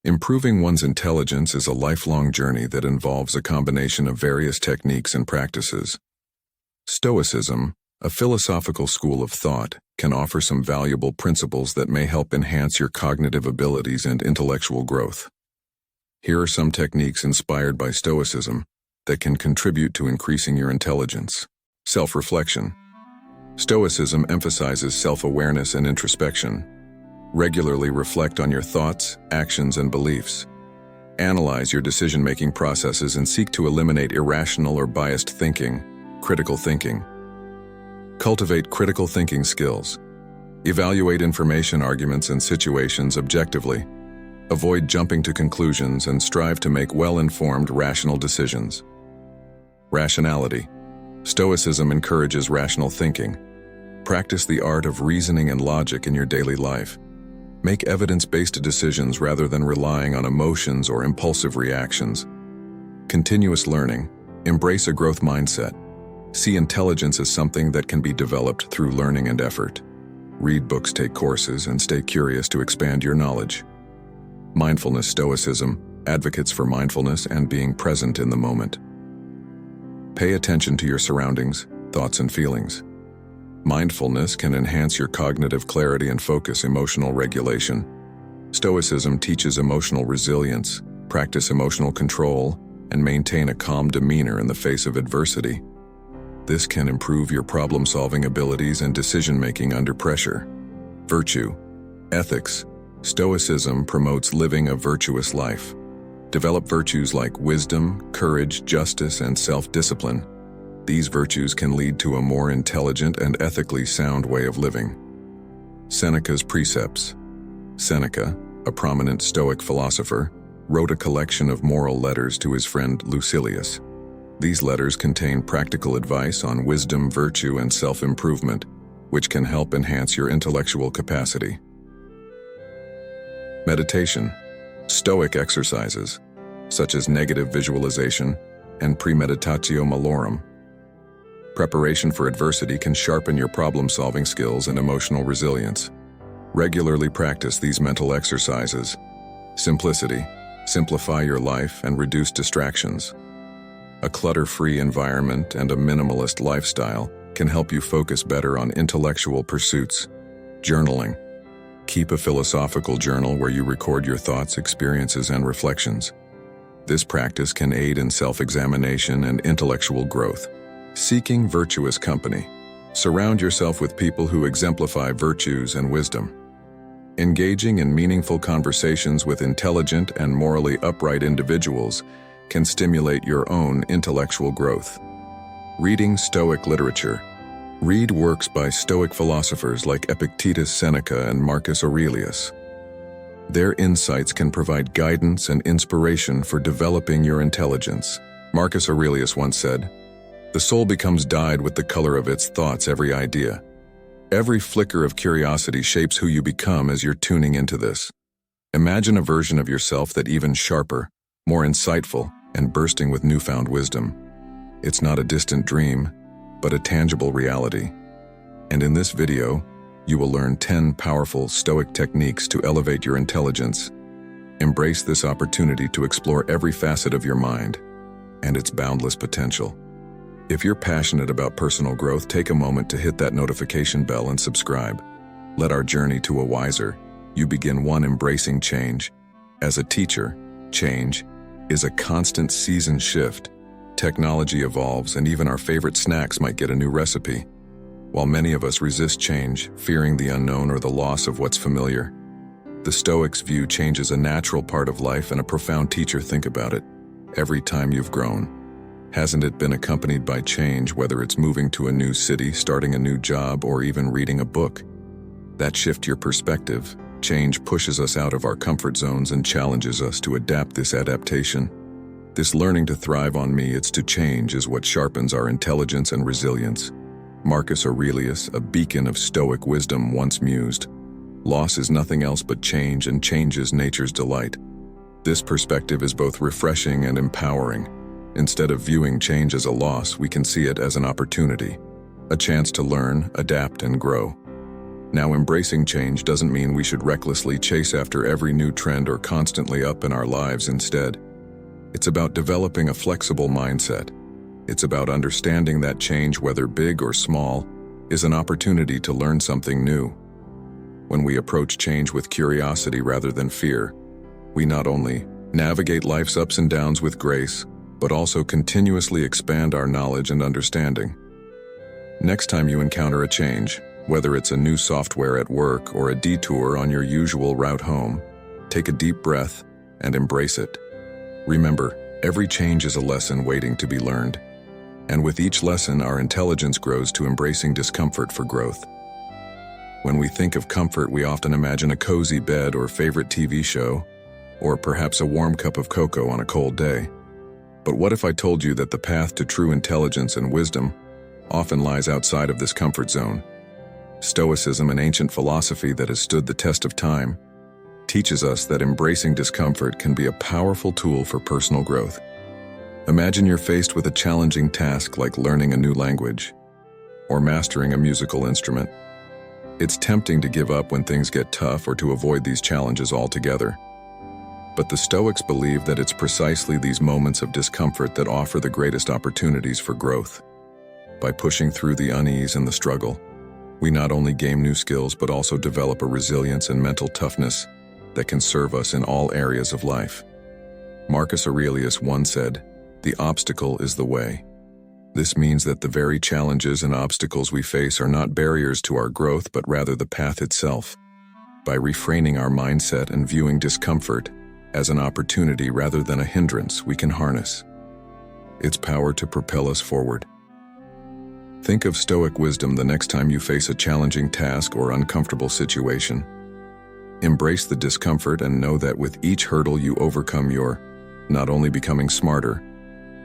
Improving one's intelligence is a lifelong journey that involves a combination of various techniques and practices. Stoicism, a philosophical school of thought, can offer some valuable principles that may help enhance your cognitive abilities and intellectual growth. Here are some techniques inspired by Stoicism that can contribute to increasing your intelligence. Self-reflection. Stoicism emphasizes self-awareness and introspection. Regularly reflect on your thoughts, actions, and beliefs. Analyze your decision-making processes and seek to eliminate irrational or biased thinking. Critical thinking. Cultivate critical thinking skills. Evaluate information, arguments, and situations objectively. Avoid jumping to conclusions and strive to make well-informed, rational decisions. Rationality. Stoicism encourages rational thinking. Practice the art of reasoning and logic in your daily life. Make evidence-based decisions rather than relying on emotions or impulsive reactions. Continuous learning. Embrace a growth mindset. See intelligence as something that can be developed through learning and effort. Read books, take courses, and stay curious to expand your knowledge. Mindfulness. Stoicism advocates for mindfulness and being present in the moment. Pay attention to your surroundings, thoughts, and feelings. Mindfulness can enhance your cognitive clarity and focus. Emotional regulation. Stoicism teaches emotional resilience, practice emotional control, and maintain a calm demeanor in the face of adversity. This can improve your problem-solving abilities and decision-making under pressure. Virtue. Ethics. Stoicism promotes living a virtuous life. Develop virtues like wisdom, courage, justice, and self-discipline. These virtues can lead to a more intelligent and ethically sound way of living. Seneca's precepts. Seneca, a prominent Stoic philosopher, wrote a collection of moral letters to his friend Lucilius. These letters contain practical advice on wisdom, virtue, and self-improvement, which can help enhance your intellectual capacity. Meditation. Stoic exercises, such as negative visualization and premeditatio malorum. Preparation for adversity can sharpen your problem-solving skills and emotional resilience. Regularly practice these mental exercises. Simplicity. Simplify your life and reduce distractions. A clutter-free environment and a minimalist lifestyle can help you focus better on intellectual pursuits. Journaling. Keep a philosophical journal where you record your thoughts, experiences, and reflections. This practice can aid in self-examination and intellectual growth. Seeking virtuous company. Surround yourself with people who exemplify virtues and wisdom. Engaging in meaningful conversations with intelligent and morally upright individuals can stimulate your own intellectual growth. Reading Stoic literature. Read works by Stoic philosophers like Epictetus, Seneca, and Marcus Aurelius. Their insights can provide guidance and inspiration for developing your intelligence. Marcus Aurelius once said, "The soul becomes dyed with the color of its thoughts, every idea. Every flicker of curiosity shapes who you become as you're tuning into this." Imagine a version of yourself that even sharper, more insightful, and bursting with newfound wisdom. It's not a distant dream, but a tangible reality. And in this video, you will learn 10 powerful Stoic techniques to elevate your intelligence. Embrace this opportunity to explore every facet of your mind and its boundless potential. If you're passionate about personal growth, take a moment to hit that notification bell and subscribe. Let our journey to a wiser you begin, one embracing change. As a teacher, change is a constant season shift. Technology evolves, and even our favorite snacks might get a new recipe. While many of us resist change, fearing the unknown or the loss of what's familiar, the Stoics view change as a natural part of life and a profound teacher. Think about it. Every time you've grown, hasn't it been accompanied by change, whether it's moving to a new city, starting a new job, or even reading a book? That shift your perspective. Change pushes us out of our comfort zones and challenges us to adapt. This adaptation, this learning to thrive on me, it's to change, is what sharpens our intelligence and resilience. Marcus Aurelius, a beacon of Stoic wisdom, once mused, "Loss is nothing else but change, and change is nature's delight." This perspective is both refreshing and empowering. Instead of viewing change as a loss, we can see it as an opportunity, a chance to learn, adapt, and grow. Now, embracing change doesn't mean we should recklessly chase after every new trend or constantly up in our lives instead. It's about developing a flexible mindset. It's about understanding that change, whether big or small, is an opportunity to learn something new. When we approach change with curiosity rather than fear, we not only navigate life's ups and downs with grace, but also continuously expand our knowledge and understanding. Next time you encounter a change, whether it's a new software at work or a detour on your usual route home, take a deep breath and embrace it. Remember, every change is a lesson waiting to be learned. And with each lesson, our intelligence grows to embracing discomfort for growth. When we think of comfort, we often imagine a cozy bed or favorite TV show, or perhaps a warm cup of cocoa on a cold day. But what if I told you that the path to true intelligence and wisdom often lies outside of this comfort zone? Stoicism, an ancient philosophy that has stood the test of time, teaches us that embracing discomfort can be a powerful tool for personal growth. Imagine you're faced with a challenging task like learning a new language or mastering a musical instrument. It's tempting to give up when things get tough or to avoid these challenges altogether. But the Stoics believe that it's precisely these moments of discomfort that offer the greatest opportunities for growth. By pushing through the unease and the struggle, we not only gain new skills but also develop a resilience and mental toughness that can serve us in all areas of life. Marcus Aurelius once said, "The obstacle is the way." This means that the very challenges and obstacles we face are not barriers to our growth, but rather the path itself. By refraining our mindset and viewing discomfort as an opportunity rather than a hindrance, we can harness its power to propel us forward. Think of Stoic wisdom the next time you face a challenging task or uncomfortable situation. Embrace the discomfort and know that with each hurdle you overcome, you're not only becoming smarter,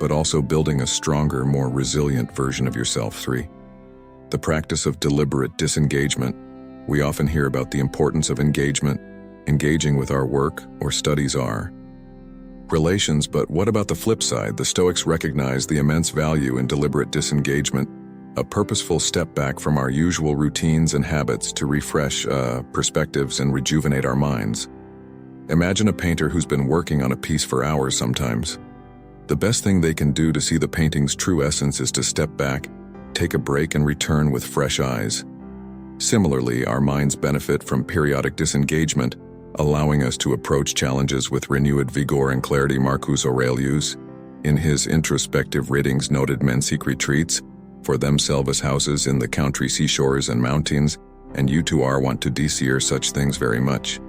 but also building a stronger, more resilient version of yourself. 3. The practice of deliberate disengagement. We often hear about the importance of engaging with our work or studies are relations, but what about the flip side? The Stoics recognize the immense value in deliberate disengagement, a purposeful step back from our usual routines and habits to refresh perspectives and rejuvenate our minds. Imagine a painter who's been working on a piece for hours sometimes. The best thing they can do to see the painting's true essence is to step back, take a break, and return with fresh eyes. Similarly, our minds benefit from periodic disengagement, allowing us to approach challenges with renewed vigor and clarity. Marcus Aurelius, in his introspective writings, noted men seek retreats for themselves as houses in the country, seashores, and mountains, and you too are want to desire such things very much.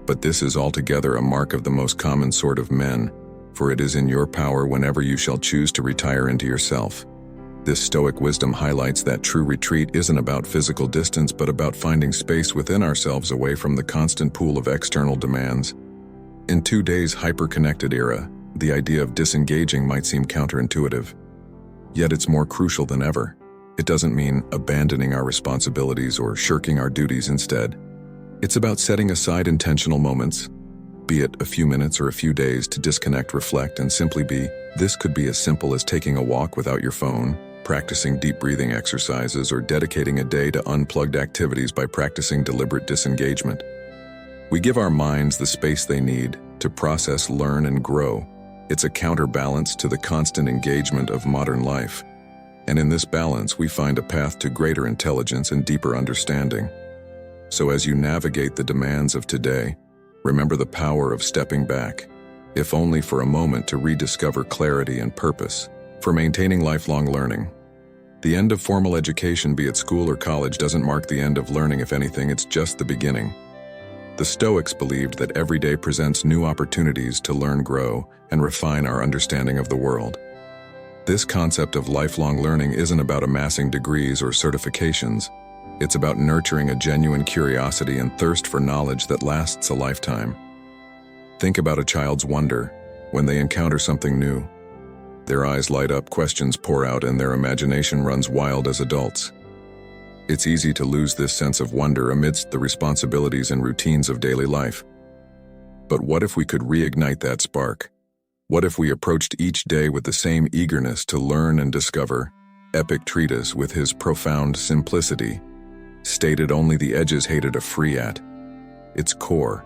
But this is altogether a mark of the most common sort of men, for it is in your power whenever you shall choose to retire into yourself. This Stoic wisdom highlights that true retreat isn't about physical distance but about finding space within ourselves away from the constant pool of external demands. In today's hyper-connected era, the idea of disengaging might seem counterintuitive. Yet it's more crucial than ever. It doesn't mean abandoning our responsibilities or shirking our duties. Instead, it's about setting aside intentional moments, be it a few minutes or a few days, to disconnect, reflect, and simply be. This could be as simple as taking a walk without your phone, practicing deep breathing exercises, or dedicating a day to unplugged activities. By practicing deliberate disengagement, we give our minds the space they need to process, learn, and grow. It's a counterbalance to the constant engagement of modern life. And in this balance, we find a path to greater intelligence and deeper understanding. So as you navigate the demands of today, remember the power of stepping back, if only for a moment, to rediscover clarity and purpose. For maintaining lifelong learning. The end of formal education, be it school or college, doesn't mark the end of learning. If anything, it's just the beginning. The Stoics believed that every day presents new opportunities to learn, grow, and refine our understanding of the world. This concept of lifelong learning isn't about amassing degrees or certifications. It's about nurturing a genuine curiosity and thirst for knowledge that lasts a lifetime. Think about a child's wonder when they encounter something new. Their eyes light up, questions pour out, and their imagination runs wild. As adults, it's easy to lose this sense of wonder amidst the responsibilities and routines of daily life. But what if we could reignite that spark? What if we approached each day with the same eagerness to learn and discover? Epictetus, with his profound simplicity, stated only the edges hated a free at its core.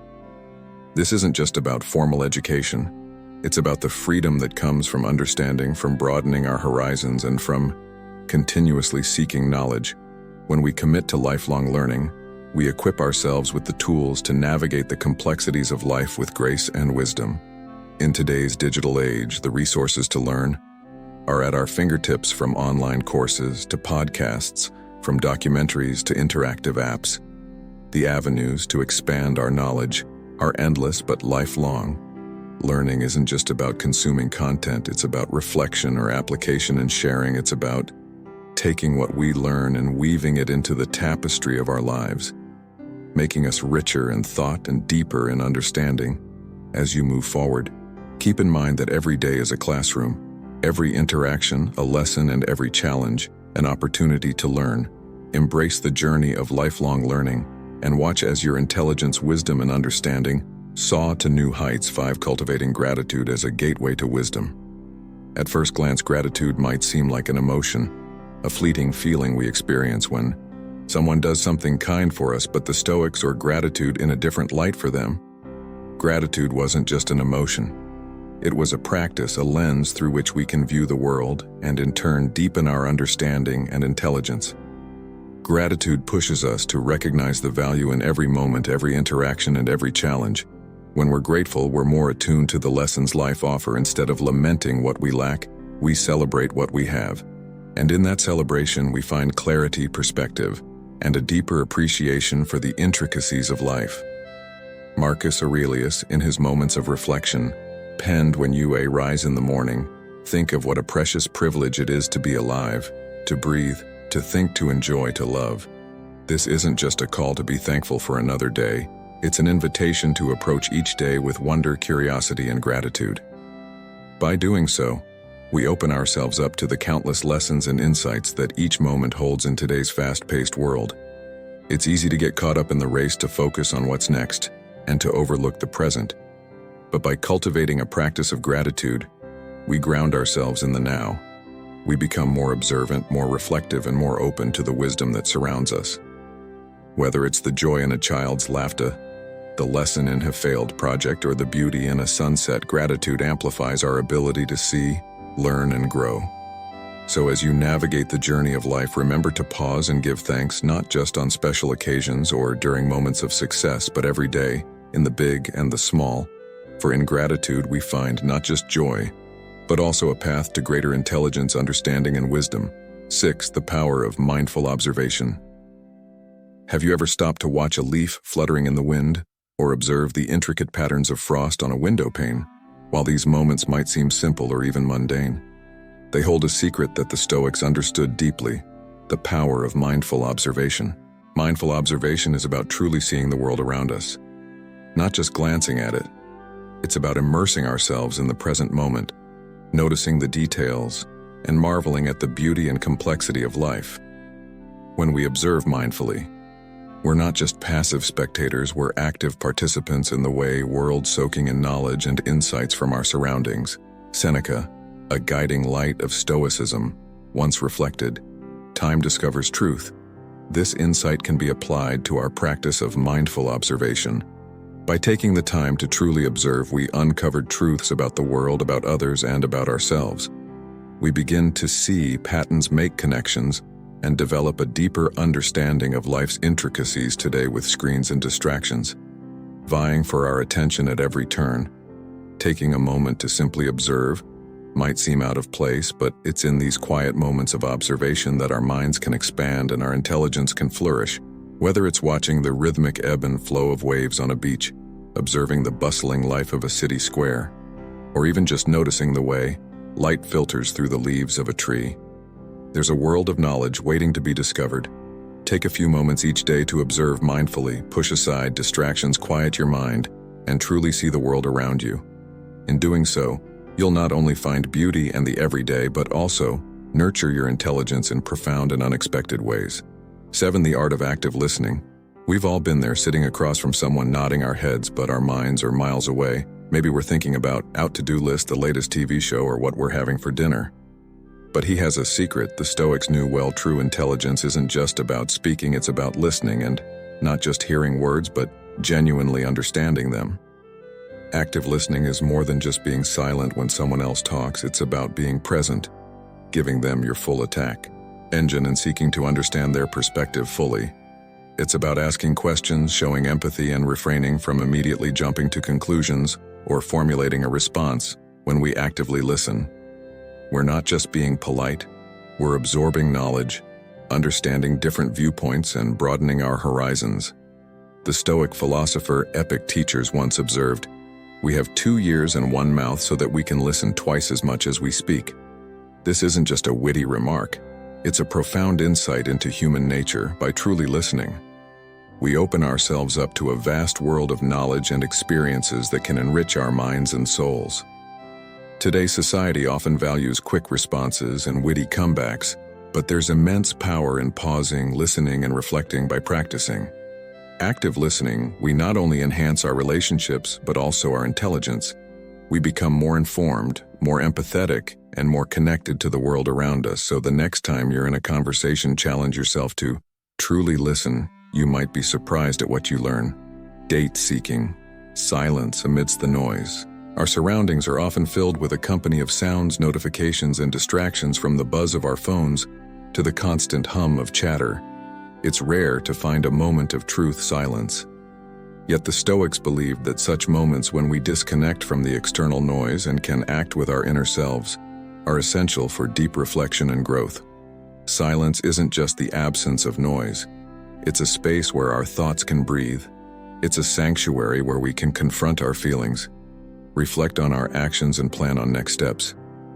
This isn't just about formal education. It's about the freedom that comes from understanding, from broadening our horizons, and from continuously seeking knowledge. When we commit to lifelong learning, we equip ourselves with the tools to navigate the complexities of life with grace and wisdom. In today's digital age, the resources to learn are at our fingertips, from online courses to podcasts, from documentaries to interactive apps. The avenues to expand our knowledge are endless but lifelong. Learning isn't just about consuming content, it's about reflection or application and sharing. It's about taking what we learn and weaving it into the tapestry of our lives, making us richer in thought and deeper in understanding. As you move forward, keep in mind that every day is a classroom, every interaction a lesson, and every challenge an opportunity to learn. Embrace the journey of lifelong learning and watch as your intelligence, wisdom, and understanding soar to new heights. 5. Cultivating gratitude as a gateway to wisdom. At first glance, gratitude might seem like an emotion, a fleeting feeling we experience when someone does something kind for us, but the Stoics saw gratitude in a different light. For them, gratitude wasn't just an emotion. It was a practice, a lens through which we can view the world and in turn deepen our understanding and intelligence. Gratitude pushes us to recognize the value in every moment, every interaction, and every challenge. When we're grateful, we're more attuned to the lessons life offers. Instead of lamenting what we lack, we celebrate what we have. And in that celebration, we find clarity, perspective, and a deeper appreciation for the intricacies of life. Marcus Aurelius, in his Moments of Reflection, penned, "When you rise in the morning, think of what a precious privilege it is to be alive, to breathe, to think, to enjoy, to love." This isn't just a call to be thankful for another day. It's an invitation to approach each day with wonder, curiosity, and gratitude. By doing so, we open ourselves up to the countless lessons and insights that each moment holds in today's fast-paced world. It's easy to get caught up in the race, to focus on what's next, and to overlook the present. But by cultivating a practice of gratitude, we ground ourselves in the now. We become more observant, more reflective, and more open to the wisdom that surrounds us. Whether it's the joy in a child's laughter, the lesson in a failed project, or the beauty in a sunset, gratitude amplifies our ability to see, learn, and grow. So as you navigate the journey of life, remember to pause and give thanks, not just on special occasions or during moments of success, but every day, in the big and the small. For in gratitude we find not just joy, but also a path to greater intelligence, understanding, and wisdom. 6. The power of mindful observation. Have you ever stopped to watch a leaf fluttering in the wind, or observe the intricate patterns of frost on a window pane? While these moments might seem simple or even mundane, they hold a secret that the Stoics understood deeply: the power of mindful observation. Mindful observation is about truly seeing the world around us, not just glancing at it. It's about immersing ourselves in the present moment, noticing the details, and marveling at the beauty and complexity of life. When we observe mindfully, we're not just passive spectators, we're active participants in the world, soaking in knowledge and insights from our surroundings. Seneca, a guiding light of Stoicism, once reflected, "Time discovers truth." This insight can be applied to our practice of mindful observation. By taking the time to truly observe, we uncover truths about the world, about others, and about ourselves. We begin to see patterns, make connections, and develop a deeper understanding of life's intricacies. Today, with screens and distractions vying for our attention at every turn, taking a moment to simply observe might seem out of place, but it's in these quiet moments of observation that our minds can expand and our intelligence can flourish. Whether it's watching the rhythmic ebb and flow of waves on a beach, observing the bustling life of a city square, or even just noticing the way light filters through the leaves of a tree, there's a world of knowledge waiting to be discovered. Take a few moments each day to observe mindfully, push aside distractions, quiet your mind, and truly see the world around you. In doing so, you'll not only find beauty in the everyday, but also nurture your intelligence in profound and unexpected ways. 7. The art of active listening. We've all been there, sitting across from someone, nodding our heads, but our minds are miles away. Maybe we're thinking about our to-do list, the latest TV show, or what we're having for dinner. But he has a secret. The Stoics knew well true intelligence isn't just about speaking, it's about listening, and not just hearing words, but genuinely understanding them. Active listening is more than just being silent when someone else talks. It's about being present, giving them your full attention and seeking to understand their perspective fully. It's about asking questions, showing empathy, and refraining from immediately jumping to conclusions or formulating a response. When we actively listen, we're not just being polite, we're absorbing knowledge, understanding different viewpoints, and broadening our horizons. The Stoic philosopher Epictetus once observed, "We have 2 ears and 1 mouth so that we can listen twice as much as we speak." This isn't just a witty remark, it's a profound insight into human nature. By truly listening, we open ourselves up to a vast world of knowledge and experiences that can enrich our minds and souls. Today's society often values quick responses and witty comebacks, but there's immense power in pausing, listening, and reflecting. By practicing active listening, we not only enhance our relationships, but also our intelligence. We become more informed, more empathetic, and more connected to the world around us. So the next time you're in a conversation, challenge yourself to truly listen. You might be surprised at what you learn. Date seeking, silence amidst the noise. Our surroundings are often filled with a company of sounds, notifications, and distractions, from the buzz of our phones to the constant hum of chatter. It's rare to find a moment of truth silence. Yet the Stoics believed that such moments, when we disconnect from the external noise and can act with our inner selves, are essential for deep reflection and growth. Silence isn't just the absence of noise. It's a space where our thoughts can breathe. It's a sanctuary where we can confront our feelings, reflect on our actions, and plan on next steps.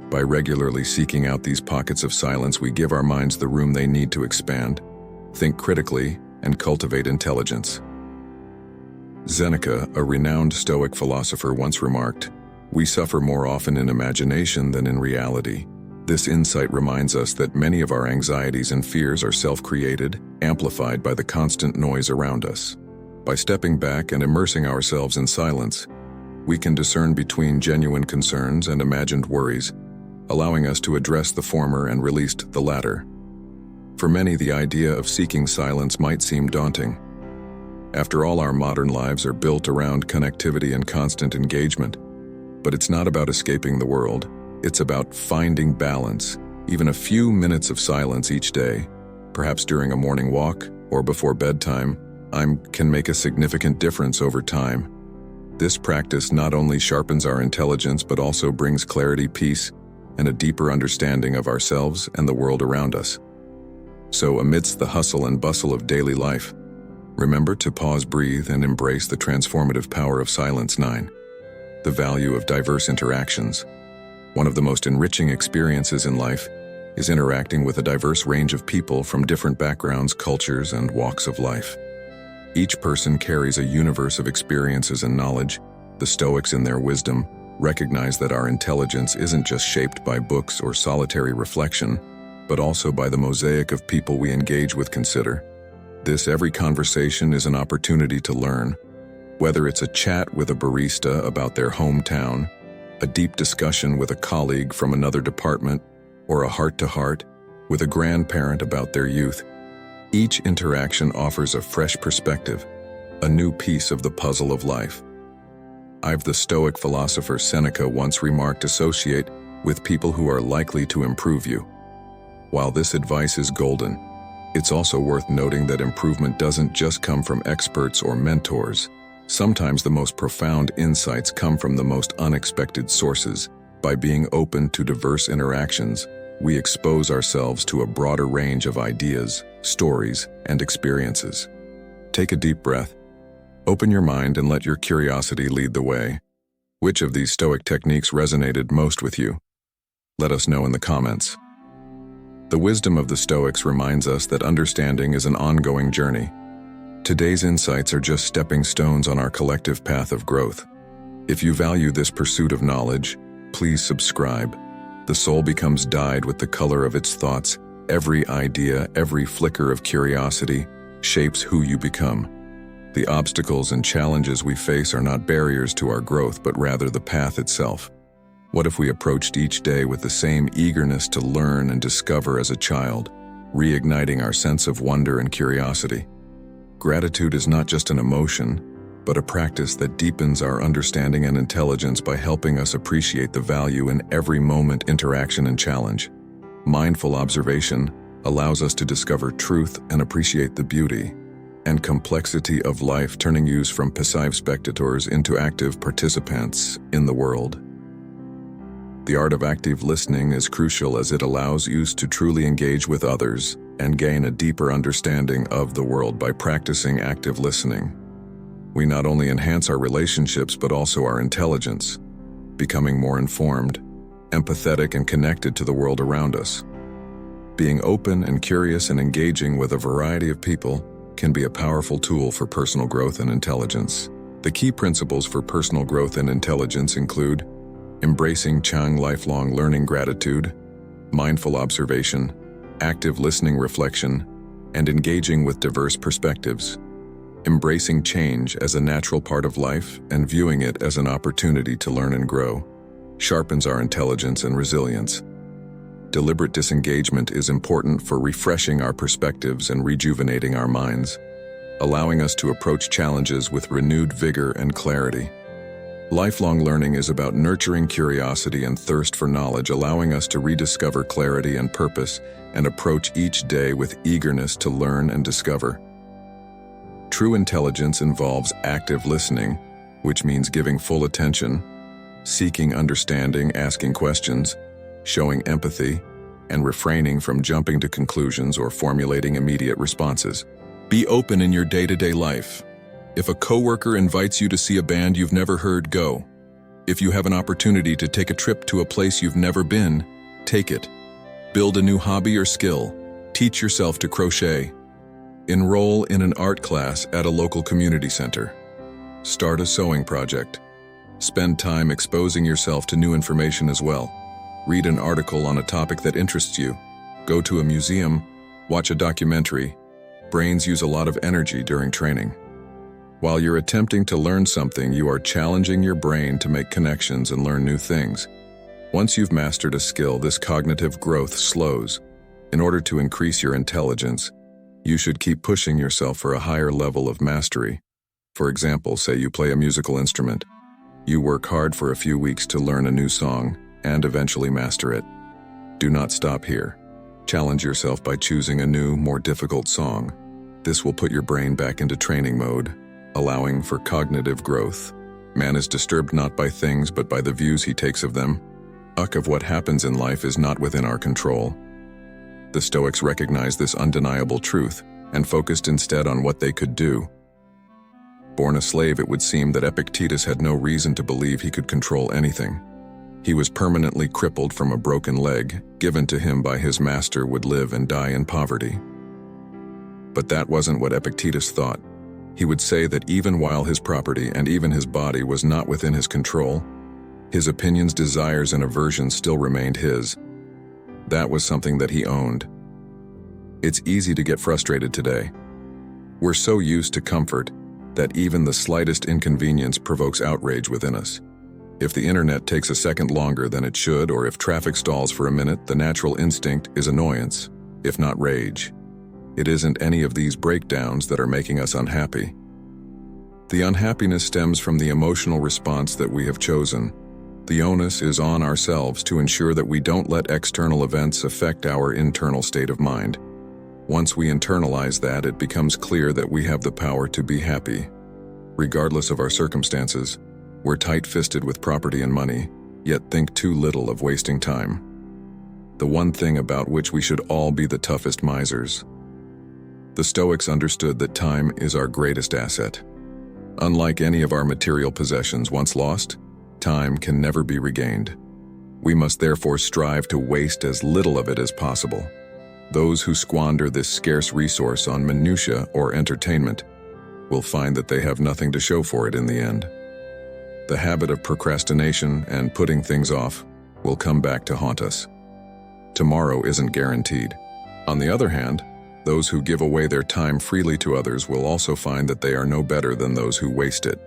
By regularly seeking out these pockets of silence, we give our minds the room they need to expand, think critically, and cultivate intelligence. Seneca, a renowned Stoic philosopher, once remarked, "We suffer more often in imagination than in reality." This insight reminds us that many of our anxieties and fears are self-created, amplified by the constant noise around us. By stepping back and immersing ourselves in silence, we can discern between genuine concerns and imagined worries, allowing us to address the former and release the latter. For many, the idea of seeking silence might seem daunting. After all, our modern lives are built around connectivity and constant engagement. But it's not about escaping the world. It's about finding balance. Even a few minutes of silence each day, perhaps during a morning walk or before bedtime, can make a significant difference over time. This practice not only sharpens our intelligence, but also brings clarity, peace, and a deeper understanding of ourselves and the world around us. So, amidst the hustle and bustle of daily life, remember to pause, breathe, and embrace the transformative power of silence. 9. The value of diverse interactions. One of the most enriching experiences in life is interacting with a diverse range of people from different backgrounds, cultures, and walks of life. Each person carries a universe of experiences and knowledge. The Stoics, in their wisdom, recognize that our intelligence isn't just shaped by books or solitary reflection, but also by the mosaic of people we engage with. Consider this: every conversation is an opportunity to learn. Whether it's a chat with a barista about their hometown, a deep discussion with a colleague from another department, or a heart-to-heart with a grandparent about their youth, each interaction offers a fresh perspective, a new piece of the puzzle of life. The Stoic philosopher Seneca once remarked, "Associate with people who are likely to improve you." While this advice is golden, it's also worth noting that improvement doesn't just come from experts or mentors. Sometimes the most profound insights come from the most unexpected sources. By being open to diverse interactions, we expose ourselves to a broader range of ideas, stories, and experiences. Take a deep breath, open your mind, and let your curiosity lead the way. Which of these Stoic techniques resonated most with you? Let us know in the comments. The wisdom of the Stoics reminds us that understanding is an ongoing journey. Today's insights are just stepping stones on our collective path of growth. If you value this pursuit of knowledge, please subscribe. The soul becomes dyed with the color of its thoughts. Every idea, every flicker of curiosity shapes who you become. The obstacles and challenges we face are not barriers to our growth, but rather the path itself. What if we approached each day with the same eagerness to learn and discover as a child, reigniting our sense of wonder and curiosity? Gratitude is not just an emotion, but a practice that deepens our understanding and intelligence by helping us appreciate the value in every moment, interaction, and challenge. Mindful observation allows us to discover truth and appreciate the beauty and complexity of life, turning us from passive spectators into active participants in the world. The art of active listening is crucial as it allows us to truly engage with others and gain a deeper understanding of the world. By practicing active listening, we not only enhance our relationships but also our intelligence, becoming more informed, empathetic, and connected to the world around us. Being open and curious and engaging with a variety of people can be a powerful tool for personal growth and intelligence. The key principles for personal growth and intelligence include embracing lifelong learning, gratitude, mindful observation, active listening, reflection, and engaging with diverse perspectives. Embracing change as a natural part of life and viewing it as an opportunity to learn and grow sharpens our intelligence and resilience. Deliberate disengagement is important for refreshing our perspectives and rejuvenating our minds, allowing us to approach challenges with renewed vigor and clarity. Lifelong learning is about nurturing curiosity and thirst for knowledge, allowing us to rediscover clarity and purpose and approach each day with eagerness to learn and discover. True intelligence involves active listening, which means giving full attention, seeking understanding, asking questions, showing empathy, and refraining from jumping to conclusions or formulating immediate responses. Be open in your day-to-day life. If a coworker invites you to see a band you've never heard, go. If you have an opportunity to take a trip to a place you've never been, take it. Build a new hobby or skill. Teach yourself to crochet. Enroll in an art class at a local community center. Start a sewing project. Spend time exposing yourself to new information as well. Read an article on a topic that interests you. Go to a museum. Watch a documentary. Brains use a lot of energy during training. While you're attempting to learn something, you are challenging your brain to make connections and learn new things. Once you've mastered a skill, this cognitive growth slows. In order to increase your intelligence, you should keep pushing yourself for a higher level of mastery. For example, say you play a musical instrument. You work hard for a few weeks to learn a new song and eventually master it. Do not stop here. Challenge yourself by choosing a new, more difficult song. This will put your brain back into training mode, allowing for cognitive growth. Man is disturbed not by things but by the views he takes of them. Of what happens in life is not within our control. The Stoics recognized this undeniable truth and focused instead on what they could do. Born a slave, it would seem that Epictetus had no reason to believe he could control anything. He was permanently crippled from a broken leg, given to him by his master, would live and die in poverty. But that wasn't what Epictetus thought. He would say that even while his property and even his body was not within his control, his opinions, desires, and aversions still remained his. That was something that he owned. It's easy to get frustrated today. We're so used to comfort that even the slightest inconvenience provokes outrage within us. If the internet takes a second longer than it should, or if traffic stalls for a minute, the natural instinct is annoyance, if not rage. It isn't any of these breakdowns that are making us unhappy. The unhappiness stems from the emotional response that we have chosen. The onus is on ourselves to ensure that we don't let external events affect our internal state of mind. Once we internalize that, it becomes clear that we have the power to be happy. Regardless of our circumstances, we're tight-fisted with property and money, yet think too little of wasting time. The one thing about which we should all be the toughest misers. The Stoics understood that time is our greatest asset. Unlike any of our material possessions, once lost, time can never be regained. We must therefore strive to waste as little of it as possible. Those who squander this scarce resource on minutiae or entertainment will find that they have nothing to show for it in the end. The habit of procrastination and putting things off will come back to haunt us. Tomorrow isn't guaranteed. On the other hand, those who give away their time freely to others will also find that they are no better than those who waste it.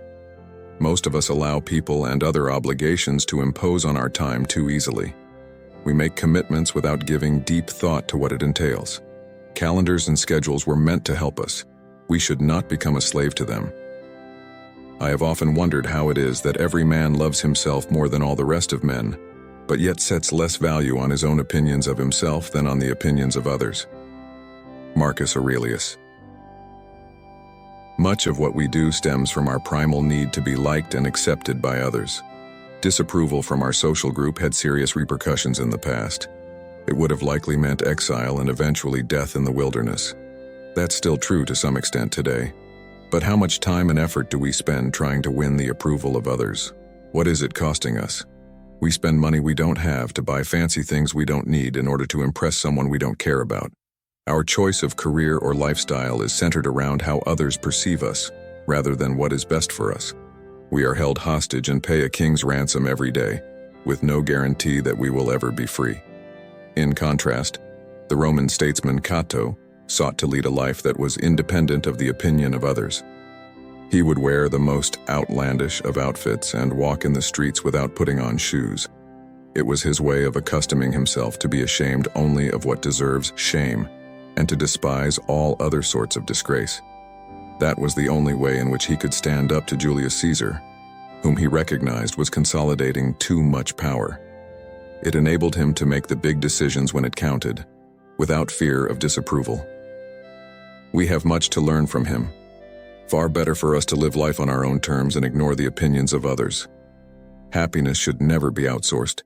Most of us allow people and other obligations to impose on our time too easily. We make commitments without giving deep thought to what it entails. Calendars and schedules were meant to help us. We should not become a slave to them. I have often wondered how it is that every man loves himself more than all the rest of men, but yet sets less value on his own opinions of himself than on the opinions of others. Marcus Aurelius. Much of what we do stems from our primal need to be liked and accepted by others. Disapproval from our social group had serious repercussions in the past. It would have likely meant exile and eventually death in the wilderness. That's still true to some extent today. But how much time and effort do we spend trying to win the approval of others? What is it costing us? We spend money we don't have to buy fancy things we don't need in order to impress someone we don't care about. Our choice of career or lifestyle is centered around how others perceive us, rather than what is best for us. We are held hostage and pay a king's ransom every day, with no guarantee that we will ever be free. In contrast, the Roman statesman Cato sought to lead a life that was independent of the opinion of others. He would wear the most outlandish of outfits and walk in the streets without putting on shoes. It was his way of accustoming himself to be ashamed only of what deserves shame, and to despise all other sorts of disgrace. That was the only way in which he could stand up to Julius Caesar, whom he recognized was consolidating too much power. It enabled him to make the big decisions when it counted, without fear of disapproval. We have much to learn from him. Far better for us to live life on our own terms and ignore the opinions of others. Happiness should never be outsourced.